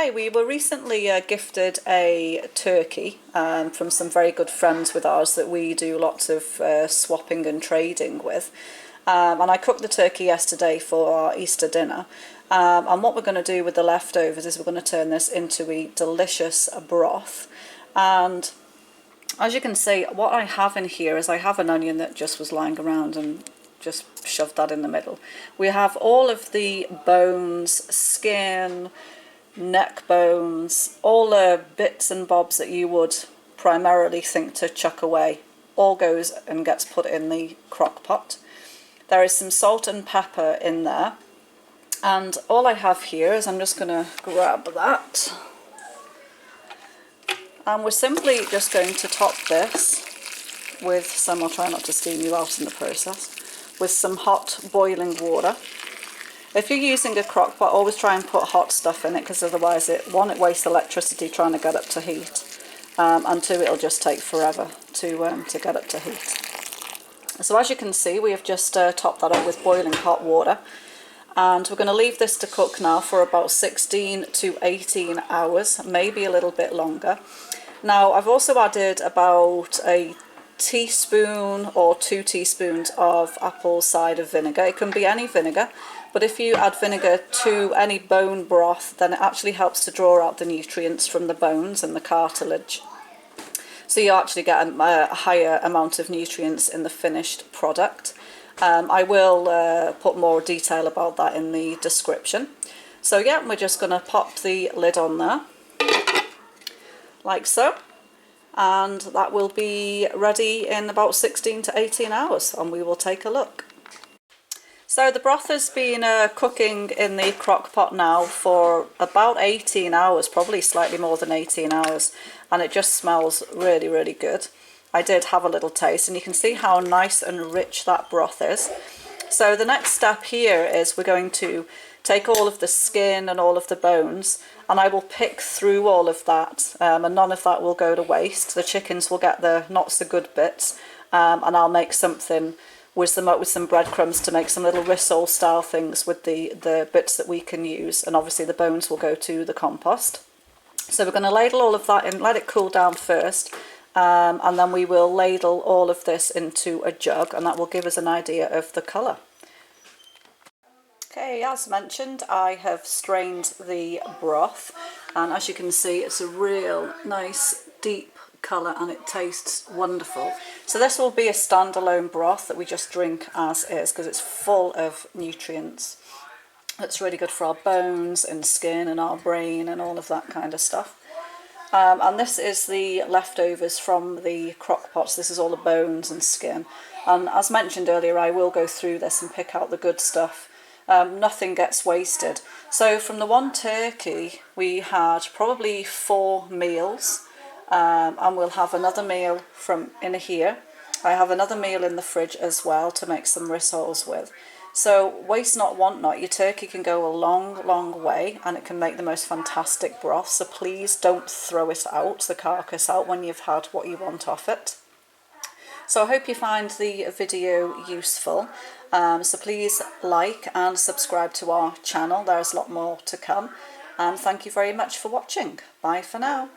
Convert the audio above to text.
Okay, we were recently gifted a turkey from some very good friends with ours that we do lots of swapping and trading with. And I cooked the turkey yesterday for our Easter dinner. And what we're going to do with the leftovers is we're going to turn this into a delicious broth. And as you can see, what I have in here is I have an onion that just was lying around and just shoved that in the middle. We have all of the bones, skin, neck bones, all the bits and bobs that you would primarily think to chuck away, all goes and gets put in the crock pot. There is some salt and pepper in there, and all I have here is I'm just going to grab that, and we're simply just going to top this with some, I'll try not to steam you out in the process, with some hot boiling water. If you're using a crock pot, always try and put hot stuff in it, because otherwise it wastes electricity trying to get up to heat, and two, it'll just take forever to get up to heat. So as you can see, we have just topped that up with boiling hot water, and we're going to leave this to cook now for about 16 to 18 hours, maybe a little bit longer. Now I've also added about a teaspoon or 2 teaspoons of apple cider vinegar. It can be any vinegar, but if you add vinegar to any bone broth, then it actually helps to draw out the nutrients from the bones and the cartilage. So you actually get a higher amount of nutrients in the finished product. I will put more detail about that in the description. So yeah, we're just going to pop the lid on there, like so. And that will be ready in about 16 to 18 hours, and we will take a look. So the broth has been cooking in the crock pot now for about 18 hours, probably slightly more than 18 hours, and it just smells really, really good. I did have a little taste, and you can see how nice and rich that broth is. So the next step here is we're going to take all of the skin and all of the bones, and I will pick through all of that, and none of that will go to waste. The chickens will get the not so good bits, and I'll make something with some breadcrumbs to make some little risole style things with the bits that we can use, and obviously the bones will go to the compost. So we're going to ladle all of that in, let it cool down first, and then we will ladle all of this into a jug, and that will give us an idea of the colour. Okay, as mentioned, I have strained the broth, and as you can see, it's a real nice deep colour and it tastes wonderful. So this will be a standalone broth that we just drink as is, because it's full of nutrients. It's really good for our bones and skin and our brain and all of that kind of stuff. And this is the leftovers from the crock pots. This is all the bones and skin, and as mentioned earlier, I will go through this and pick out the good stuff. Nothing gets wasted. So from the one turkey we had probably 4 meals, and we'll have another meal from in here. I have another meal in the fridge as well to make some rissoles with. So waste not, want not. Your turkey can go a long, long way, and it can make the most fantastic broth. So please don't throw it out, the carcass out, when you've had what you want off it. So I hope you find the video useful. So please like and subscribe to our channel. There's a lot more to come. And thank you very much for watching. Bye for now.